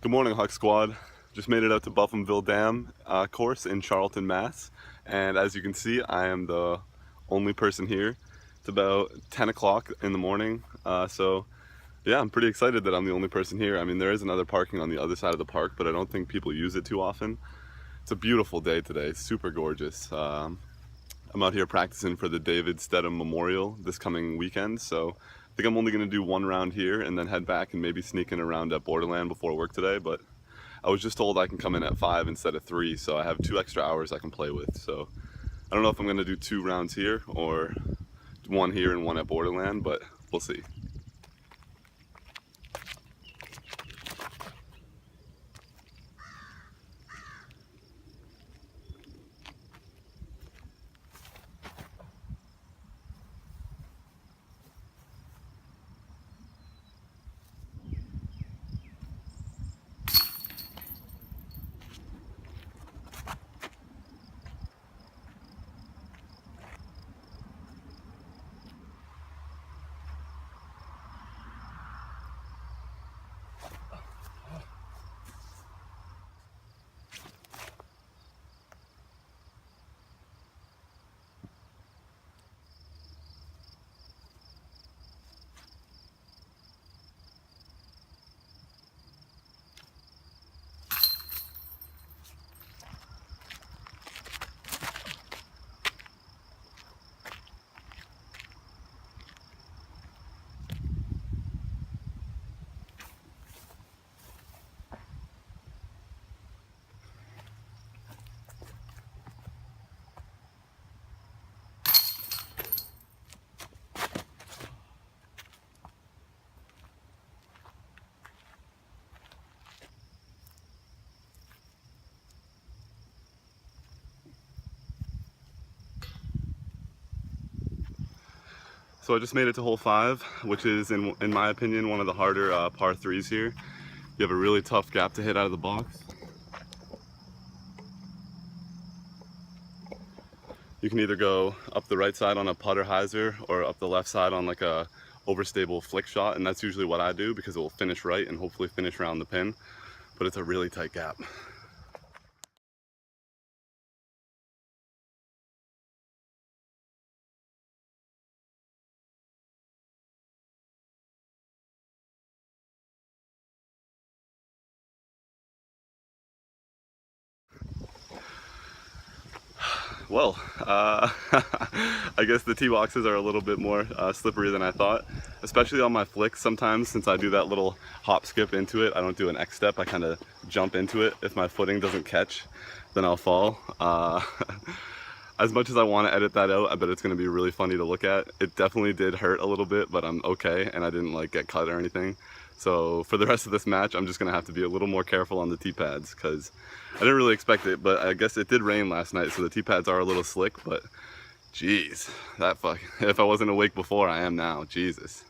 Good morning, Huck Squad. Just made it out to Buffumville Dam course in Charlton, Mass. And as you can see, I am the only person here. It's about 10 o'clock in the morning. So yeah, I'm pretty excited that I'm the only person here. I mean, there is another parking on the other side of the park, but I don't think people use it too often. It's a beautiful day today, super gorgeous. I'm out here practicing for the David Stidham Memorial this coming weekend, so I think I'm only going to do one round here and then head back and maybe sneak in a round at Borderland before work today, but I was just told I can come in at 5 instead of 3, so I have 2 extra hours I can play with. So I don't know if I'm going to do 2 rounds here or one here and one at Borderland, but we'll see. So I just made it to hole 5, which is, in my opinion, one of the harder par 3s here. You have a really tough gap to hit out of the box. You can either go up the right side on a putter hyzer or up the left side on like a overstable flick shot, and that's usually what I do because it will finish right and hopefully finish around the pin, but it's a really tight gap. Well, I guess the tee boxes are a little bit more slippery than I thought, especially on my flicks. Sometimes, since I do that little hop skip into it, I don't do an X step, I kind of jump into it. If my footing doesn't catch, then I'll fall. As much as I want to edit that out, I bet it's going to be really funny to look at. It definitely did hurt a little bit, but I'm okay, and I didn't like get cut or anything. So for the rest of this match, I'm just going to have to be a little more careful on the tee pads because I didn't really expect it, but I guess it did rain last night, so the tee pads are a little slick, but jeez, that fuck, if I wasn't awake before, I am now, Jesus.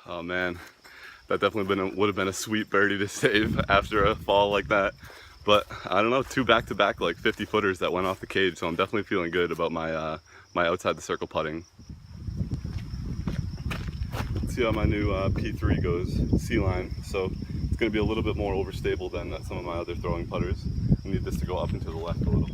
Oh man, that definitely would have been a sweet birdie to save after a fall like that. But I don't know, 2 back-to-back like 50 footers that went off the cage, so I'm definitely feeling good about my my outside the circle putting. Let's see how my new P3 goes, C-line. So it's going to be a little bit more overstable than some of my other throwing putters. I need this to go up and to the left a little.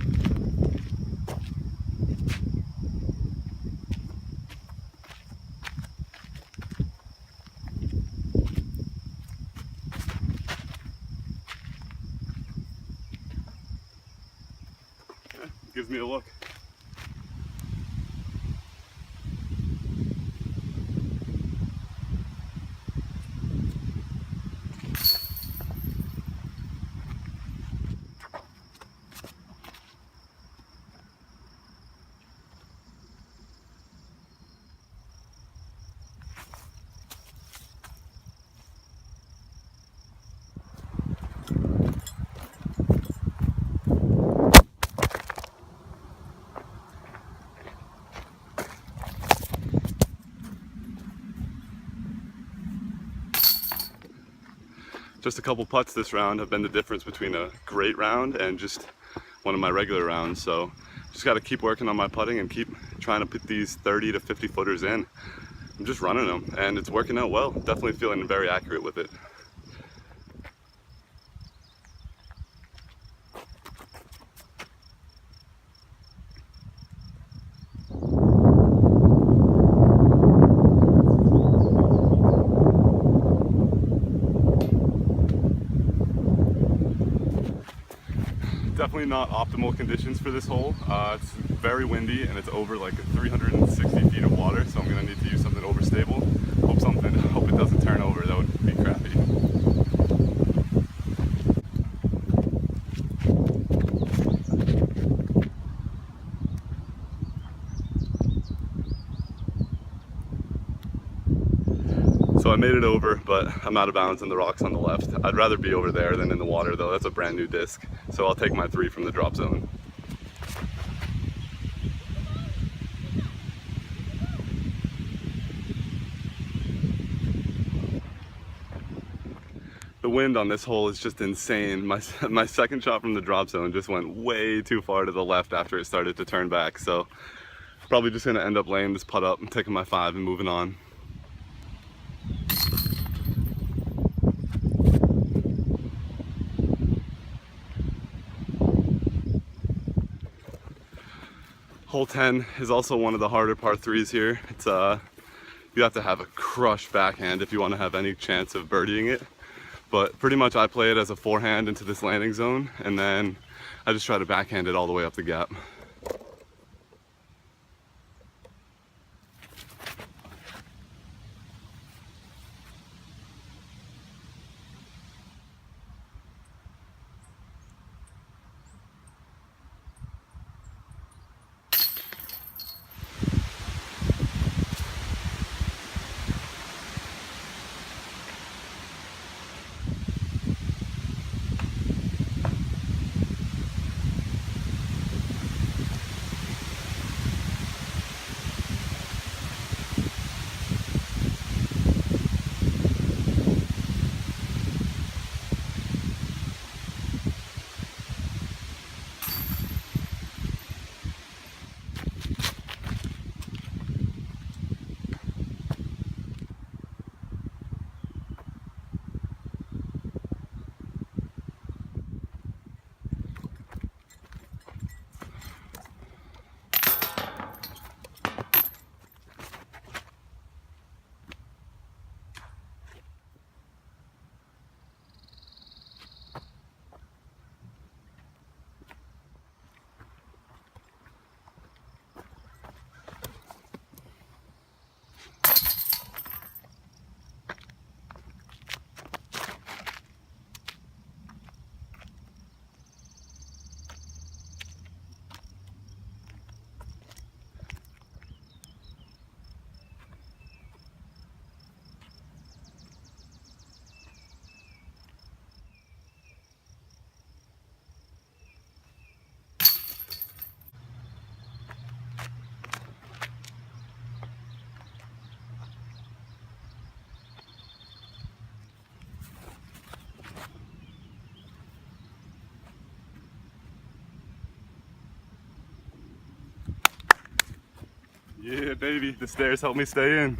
Gives me a look. Just a couple putts this round have been the difference between a great round and just one of my regular rounds. So just got to keep working on my putting and keep trying to put these 30 to 50 footers in. I'm just running them and it's working out well. Definitely feeling very accurate with it. Definitely not optimal conditions for this hole. It's very windy and it's over like 360 feet of water, so I'm gonna need to use something overstable. Hope it doesn't turn over. That would be crappy. So I made it over, but I'm out of bounds in the rocks on the left. I'd rather be over there than in the water though. That's a brand new disc. So I'll take my 3 from the drop zone. The wind on this hole is just insane. My second shot from the drop zone just went way too far to the left after it started to turn back. So probably just gonna end up laying this putt up and taking my 5 and moving on. Hole 10 is also one of the harder par 3s here. It's you have to have a crushed backhand if you want to have any chance of birdieing it. But pretty much I play it as a forehand into this landing zone, and then I just try to backhand it all the way up the gap. Yeah, baby, the stairs help me stay in.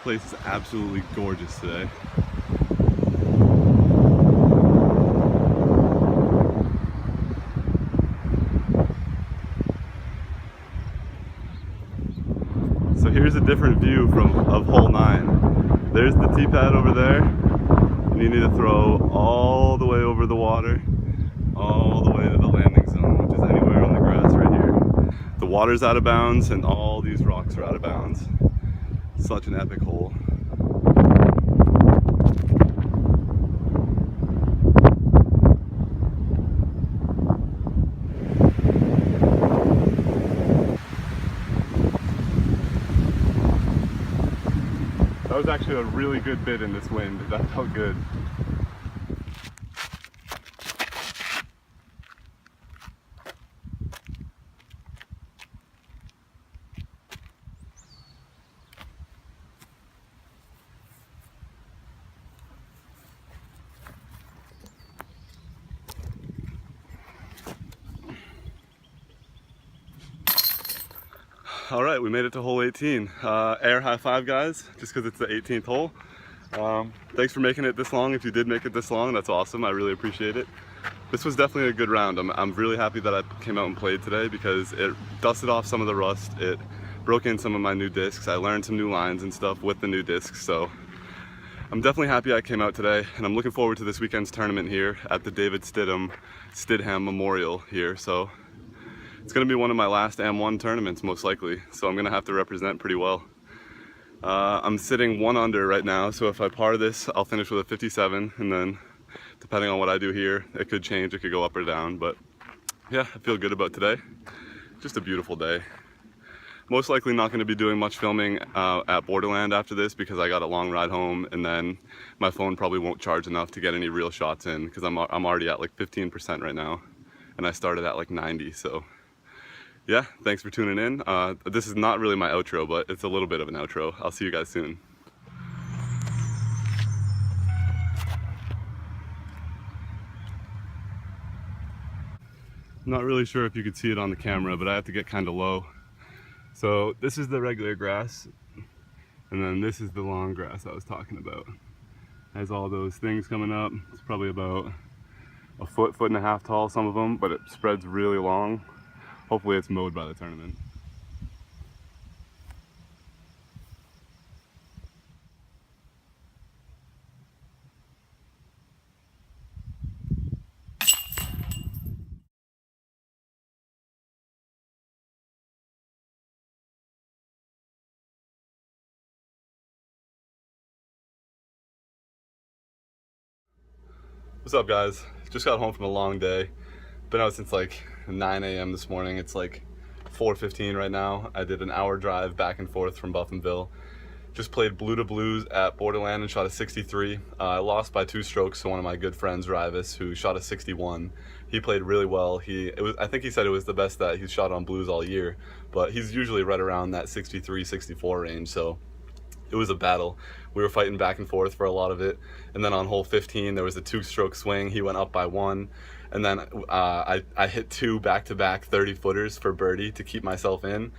Place is absolutely gorgeous today. So here's a different view of hole 9. There's the tee pad over there, and and you need to throw all the way over the water, all the way to the landing zone, which is anywhere on the grass right here. The water's out of bounds and all these rocks are out of bounds. Such an epic hole. That was actually a really good bit in this wind. That felt good. All right, we made it to hole 18. Air high five, guys, just because it's the 18th hole. Thanks for making it this long. If you did make it this long, that's awesome. I really appreciate it. This was definitely a good round. I'm really happy that I came out and played today because it dusted off some of the rust. It broke in some of my new discs. I learned some new lines and stuff with the new discs. So I'm definitely happy I came out today, and I'm looking forward to this weekend's tournament here at the David Stidham Memorial here. So it's going to be one of my last AM1 tournaments, most likely, so I'm going to have to represent pretty well. I'm sitting 1 under right now, so if I par this, I'll finish with a 57, and then depending on what I do here, it could change, it could go up or down, but yeah, I feel good about today. Just a beautiful day. Most likely not going to be doing much filming at Borderland after this because I got a long ride home, and then my phone probably won't charge enough to get any real shots in because I'm already at like 15% right now, and I started at like 90, so yeah, thanks for tuning in. This is not really my outro, but it's a little bit of an outro. I'll see you guys soon. Not really sure if you could see it on the camera, but I have to get kind of low. So this is the regular grass, and then this is the long grass I was talking about. It has all those things coming up. It's probably about a foot and a half tall, some of them, but it spreads really long. Hopefully it's mowed by the tournament. What's up, guys? Just got home from a long day. Been out since like 9 a.m. this morning. It's like 4:15 right now. I did an hour drive back and forth from Buffumville. Just played blue to blues at Borderland and shot a 63. I lost by 2 strokes to one of my good friends, Raivis, who shot a 61. He played really well. I think he said it was the best that he's shot on blues all year, but he's usually right around that 63, 64 range, so it was a battle. We were fighting back and forth for a lot of it, and then on hole 15 there was a 2-stroke swing. He went up by 1, and then I hit 2 back-to-back 30-footers for birdie to keep myself in.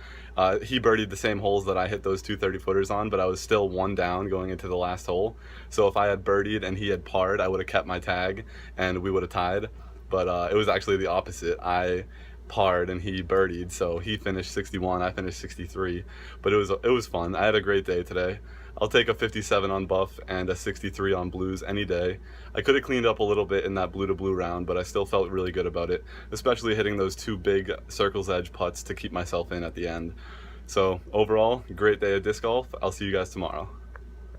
He birdied the same holes that I hit those 2 30-footers on, but I was still 1 down going into the last hole. So if I had birdied and he had parred, I would have kept my tag and we would have tied. But it was actually the opposite. I parred and he birdied, so he finished 61, I finished 63. But it was fun. I had a great day today. I'll take a 57 on buff and a 63 on blues any day. I could have cleaned up a little bit in that blue to blue round, but I still felt really good about it, especially hitting those 2 big circle's edge putts to keep myself in at the end. So overall, great day of disc golf. I'll see you guys tomorrow.